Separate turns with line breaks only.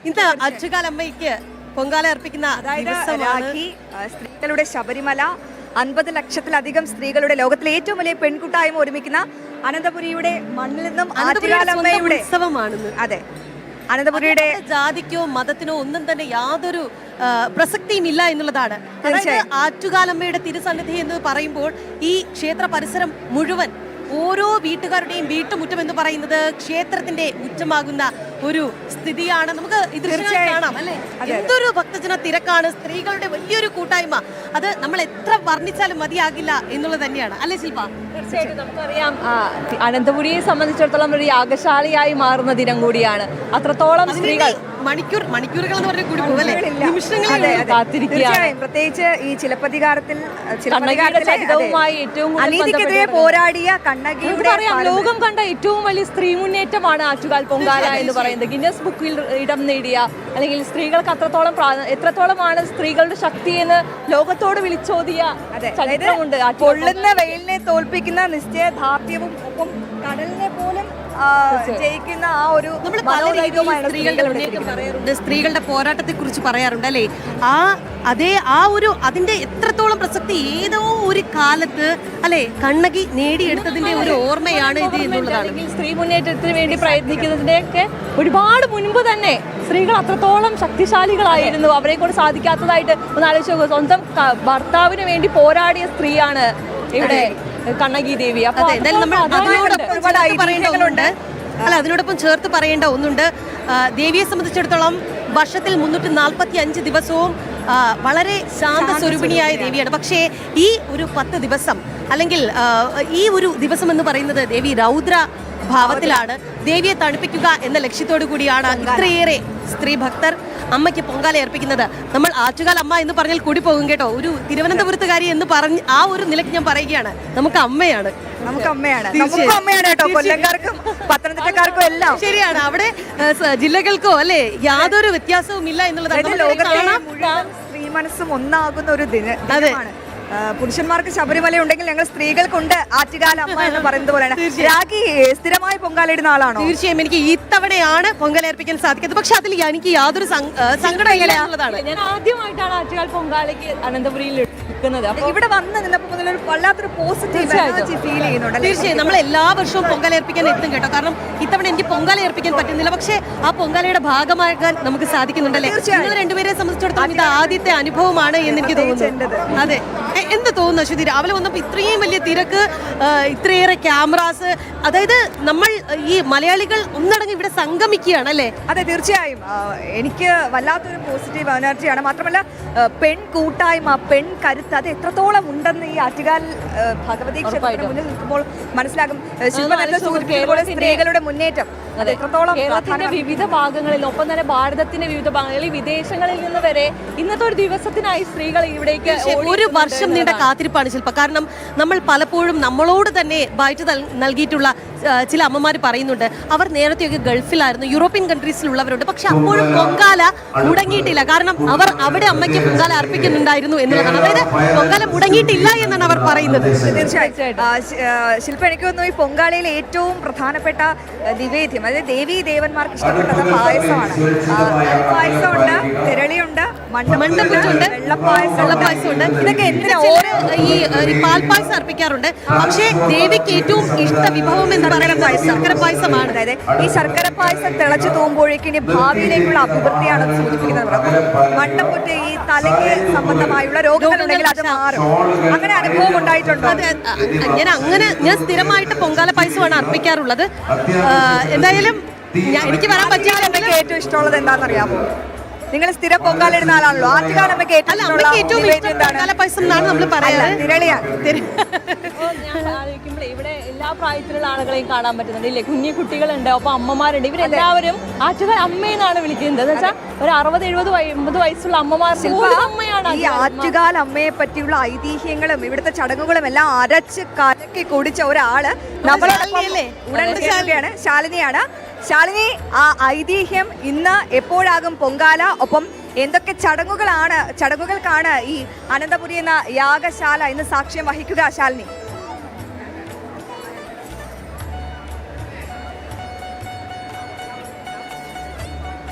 ഇന്ന് ആറ്റുകാലമ്മയ്ക്ക് പൊങ്കാല അർപ്പിക്കുന്ന
രാഖി സ്ത്രീകളുടെ ശബരിമല 50 ലക്ഷത്തിലധികം സ്ത്രീകളുടെ ലോകത്തിലെ ഏറ്റവും വലിയ പെൺകൂട്ടായ്മ ഒരുമിക്കുന്ന അനന്തപുരിയുടെ മണ്ണിൽ നിന്നും ആറ്റുകാലമ്മയുടെ
ഉത്സവമാണെന്ന്.
അതെ, അനന്തപുരിയുടെ
ജാതിക്കോ മതത്തിനോ ഒന്നും തന്നെ യാതൊരു പ്രസക്തിയും ഇല്ല എന്നുള്ളതാണ്. ആറ്റുകാലമ്മയുടെ തിരുസന്നിധി എന്ന് പറയുമ്പോൾ ഈ ക്ഷേത്ര പരിസരം മുഴുവൻ ഓരോ വീട്ടുകാരുടെയും വീട്ടുമുറ്റം എന്ന് പറയുന്നത് ക്ഷേത്രത്തിന്റെ മുറ്റമാകുന്ന ഒരു സ്ഥിതിയാണ്. നമുക്ക് ഇത് കാണാം അല്ലെ, എന്തൊരു ഭക്തജന തിരക്കാണ്, സ്ത്രീകളുടെ വലിയൊരു കൂട്ടായ്മ. അത് നമ്മൾ എത്ര വർണ്ണിച്ചാലും മതിയാകില്ല എന്നുള്ളത് തന്നെയാണ് അല്ലെ ശില്പ?
തീർച്ചയായിട്ടും നമുക്കറിയാം, അനന്തപുരിയെ സംബന്ധിച്ചിടത്തോളം ഒരു യാഗശാലയായി മാറുന്ന ദിനം കൂടിയാണ്. അത്രത്തോളം സ്ത്രീകൾ
മണിക്കൂറുകൾ എന്ന് പറഞ്ഞ കൂടി പോകല്ലേ,
പ്രത്യേകിച്ച് ഈ ചിലപ്പതികാരത്തിൽ
ഏറ്റവും
അനീതിക്കെതിരെ പോരാടിയ കണ്ണകിയുടെ
ലോകം കണ്ട ഏറ്റവും വലിയ സ്ത്രീ മുന്നേറ്റമാണ് ആറ്റുകാൽ പൊങ്കാല എന്ന് പറയുന്നത്. ഗിന്നസ് ബുക്കിൽ ഇടം നേടിയ, അല്ലെങ്കിൽ സ്ത്രീകൾക്ക് എത്രത്തോളമാണ് സ്ത്രീകളുടെ ശക്തി എന്ന് ലോകത്തോട് വിളിച്ചോതിയ ചരിത്രമുണ്ട്.
പൊള്ളുന്ന വെയിലിനെ തോൽപ്പിക്കുന്ന നിശ്ചയദാർഢ്യവും ഒപ്പം കടലിനെ പോലും ജയിക്കുന്ന ആ ഒരു
സ്ത്രീകളുടെ പോരാട്ടത്തെ കുറിച്ച് പറയാറുണ്ട് അല്ലെ. അതിന്റെ എത്രത്തോളം പ്രസക്തി ഏതോ ഒരു കാലത്ത് അല്ലെ കണ്ണകി നേടിയെടുത്തതിന്റെ ഒരു ഓർമ്മയാണ് ഇത് എന്നുള്ളതാണ്.
സ്ത്രീ മുന്നേറ്റത്തിന് വേണ്ടി പ്രയത്നിക്കുന്നതിന്റെയൊക്കെ ഒരുപാട് മുൻപ് തന്നെ സ്ത്രീകൾ അത്രത്തോളം ശക്തിശാലികളായിരുന്നു. അവരെ കൊണ്ട് സാധിക്കാത്തതായിട്ട് ഒന്ന് ആലോചിച്ച് നോക്കുക. സ്വന്തം ഭർത്താവിന് വേണ്ടി പോരാടിയ സ്ത്രീയാണ് ഇവിടെ കണ്ണകി ദേവി. അപ്പൊ
അതിനോടൊപ്പം ചേർത്ത് പറയേണ്ട ഒന്നുണ്ട്. ദേവിയെ സംബന്ധിച്ചിടത്തോളം വർഷത്തിൽ 345 ദിവസവും വളരെ ശാന്ത സ്വരൂപിണിയായ ദേവിയാണ്. പക്ഷേ ഈ ഒരു 10 ദിവസം അല്ലെങ്കിൽ ഈ ഒരു ദിവസം എന്ന് പറയുന്നത് ദേവി രൗദ്ര ഭാവത്തിലാണ്. ദേവിയെ തണുപ്പിക്കുക എന്ന ലക്ഷ്യത്തോടു കൂടിയാണ് ഇത്രയേറെ സ്ത്രീ ഭക്തർ അമ്മയ്ക്ക് പൊങ്കാല അർപ്പിക്കുന്നത്. നമ്മൾ ആറ്റുകാൽ അമ്മ എന്ന് പറഞ്ഞാൽ കൂടി പോകും കേട്ടോ. ഒരു തിരുവനന്തപുരത്തുകാരി എന്ന് പറഞ്ഞ് ആ ഒരു നിലയ്ക്ക് ഞാൻ പറയുകയാണ്, നമുക്ക് അമ്മയാണ്
കേട്ടോ. കൊല്ലംകാർക്കും പത്തനംതിട്ടക്കാർക്കും എല്ലാം
ശരിയാണ്. അവിടെ ജില്ലകൾക്കോ അല്ലെ യാതൊരു വ്യത്യാസവും ഇല്ല എന്നുള്ളതാണ്.
ലോകത്തെ മുഴുവൻ സ്ത്രീ മനസ്സും ഒന്നാകുന്ന ഒരു ദിനമാണ്. പുരുഷന്മാർക്ക് ശബരിമല ഉണ്ടെങ്കിൽ ഞങ്ങൾ സ്ത്രീകൾക്കുണ്ട് ആറ്റുകാല അമ്മ എന്ന് പറയുന്നത് പോലെയാണ്. രാഖി സ്ഥിരമായി പൊങ്കാലയിടുന്ന ആളാണോ?
തീർച്ചയായും എനിക്ക് ഇത്തവണയാണ് പൊങ്കാല അർപ്പിക്കാൻ സാധിക്കുന്നത്. പക്ഷെ അതിൽ എനിക്ക് യാതൊരു സങ്കടമില്ല എന്നുള്ളതാണ്.
ഞാൻ ആദ്യമായിട്ടാണ് ആറ്റുകാൽ പൊങ്കാലയ്ക്ക് അനന്തപുരിയിൽ
ഇവിടെ വന്ന് നിന്നപ്പോൾ മുതൽ ഒരു വല്ലാത്തൊരു പോസിറ്റീവ് എനർജി ഫീൽ ചെയ്യുന്നുണ്ട്.
തീർച്ചയായും നമ്മൾ എല്ലാ വർഷവും പൊങ്കാല അർപ്പിക്കാൻ എത്തും കേട്ടോ. കാരണം ഇത്തവണ എനിക്ക് പൊങ്കാല അർപ്പിക്കാൻ പറ്റുന്നില്ല, പക്ഷെ ആ പൊങ്കാലയുടെ ഭാഗമാകാൻ നമുക്ക് സാധിക്കുന്നുണ്ടല്ലേ. നിങ്ങൾ രണ്ടുപേരെ സംബന്ധിച്ചിടത്തോളം ഇത് ആദ്യത്തെ അനുഭവമാണ് എന്ന് എനിക്ക് തോന്നുന്നത്. അതെ, എന്ത് തോന്നുന്നു അശ്വതി? രാവിലെ വന്നപ്പോൾ ഇത്രയും വലിയ തിരക്ക്, ഇത്രയേറെ ക്യാമറാസ്, അതായത് നമ്മൾ ഈ മലയാളികൾ ഒന്നടങ്ങ് ഇവിടെ സംഗമിക്കുകയാണ് അല്ലേ?
അതെ, തീർച്ചയായും എനിക്ക് വല്ലാത്തൊരു പോസിറ്റീവ് എനർജിയാണ്. മാത്രമല്ല പെൺ കൂട്ടായ്മ, പെൺ കരുത്ത് അത് എത്രത്തോളം ഉണ്ടെന്ന് ഈ ആറ്റുകാൽ ഭഗവതി ക്ഷേത്രത്തിന് മുന്നിൽ നിൽക്കുമ്പോൾ മനസ്സിലാകും. സ്ത്രീകളുടെ മുന്നേറ്റം എത്രത്തോളം
കേരളത്തിന്റെ വിവിധ ഭാഗങ്ങളിൽ, ഒപ്പം തന്നെ ഭാരതത്തിന്റെ വിവിധ ഭാഗങ്ങളിൽ, വിദേശങ്ങളിൽ നിന്ന് വരെ ഇന്നത്തെ ഒരു ദിവസത്തിനായി സ്ത്രീകൾ ഇവിടേക്ക്
ഒരു വർഷം നീണ്ട കാത്തിരിപ്പാണ് ശില്പ. കാരണം നമ്മൾ പലപ്പോഴും നമ്മളോട് തന്നെ ബൈറ്റ് നൽകിയിട്ടുള്ള ചില അമ്മമാർ പറയുന്നുണ്ട്, അവർ നേരത്തെയൊക്കെ ഗൾഫിലായിരുന്നു, യൂറോപ്യൻ കൺട്രീസിലുള്ളവരുണ്ട്, പക്ഷെ അപ്പോഴും പൊങ്കാല മുടങ്ങിയിട്ടില്ല. കാരണം അവർ അവിടെ അമ്മയ്ക്ക് പൊങ്കാല അർപ്പിക്കുന്നുണ്ടായിരുന്നു എന്നുള്ളതാണ്. അതായത് പൊങ്കാല മുടങ്ങിയിട്ടില്ല എന്നാണ് അവർ പറയുന്നത്.
തീർച്ചയായിട്ടും ശില്പ, എനിക്ക് തോന്നുന്നു ഈ പൊങ്കാലയിലെ ഏറ്റവും പ്രധാനപ്പെട്ട നിവേദ്യം, അതായത് ദേവീ ദേവന്മാർക്ക് ഇഷ്ടപ്പെട്ടത് പായസമാണ്. പായസമുണ്ട്, തിരളിയുണ്ട്, മണ്ടപ്പുറ്റുണ്ട്, വെള്ളപ്പായസമുണ്ട്. ഇതൊക്കെ എന്തിനാ ഓരോ ഈ പാൽപ്പായസം അർപ്പിക്കാറുണ്ട്. പക്ഷേ ദേവിക്ക് ഏറ്റവും ഇഷ്ട വിഭവം എന്ന് പറയുന്നത് ശർക്കര പായസമാണ്. അതായത് ഈ ശർക്കര പായസം തിളച്ചു തൂകുമ്പോഴേക്കും ഇനി ഭാവിയിലേക്കുള്ള അഭിവൃദ്ധിയാണ് സൂചിപ്പിക്കുന്നത്. മണ്ടപ്പുറ്റ് ഈ തലയ്ക്ക് സംബന്ധമായുള്ള രോഗങ്ങളുണ്ടെങ്കിൽ അത് മാറും. അങ്ങനെ അനുഭവം ഉണ്ടായിട്ടുണ്ടോ?
ഞാൻ സ്ഥിരമായിട്ട് പൊങ്കാല പായസമാണ് അർപ്പിക്കാറുള്ളത്. എന്തായാലും എനിക്ക് വരാൻ പറ്റിയ
ഏറ്റവും ഇഷ്ടമുള്ളത് എന്താണെന്നറിയാമോ? നിങ്ങൾ സ്ഥിരം പൊങ്കാല ഇടുന്ന ആളാണല്ലോ. ആറ്റുകാലമ്മയ്ക്ക്
ഏറ്റവും പൊങ്കാല പായസം എന്നാണ് നമ്മൾ പറയാറ്.
ഞാൻ ആലോചിക്കുമ്പോൾ ഇവിടെ എല്ലാ പ്രായത്തിലുള്ള ആളുകളെയും കാണാൻ പറ്റുന്നുണ്ട് ഇല്ലേ. കുഞ്ഞു കുട്ടികളുണ്ട്, ഒപ്പം അമ്മമാരുണ്ട്. ഇവരെല്ലാവരും ആറ്റുകാൽ അമ്മയെന്നാണ് വിളിക്കുന്നത്. എന്ന് വെച്ചാൽ ഒരു 60-70 വയസ്സുള്ള അമ്മമാർ അമ്മയാണ്.
ഈ ആറ്റുകാൽ അമ്മയെ പറ്റിയുള്ള ഐതിഹ്യങ്ങളും ഇവിടുത്തെ ചടങ്ങുകളും എല്ലാം അരച്ച് കലക്കി കുടിച്ച ഒരാള് നമ്മളെ ശാലിനിയാണ്. ശാലിനി, ആ ഐതിഹ്യം ഇന്ന് എപ്പോഴാകും പൊങ്കാല? ഒപ്പം എന്തൊക്കെ ചടങ്ങുകൾക്കാണ് ഈ അനന്തപുരി എന്ന യാഗശാല ഇന്ന് സാക്ഷ്യം വഹിക്കുക? ശാലിനി.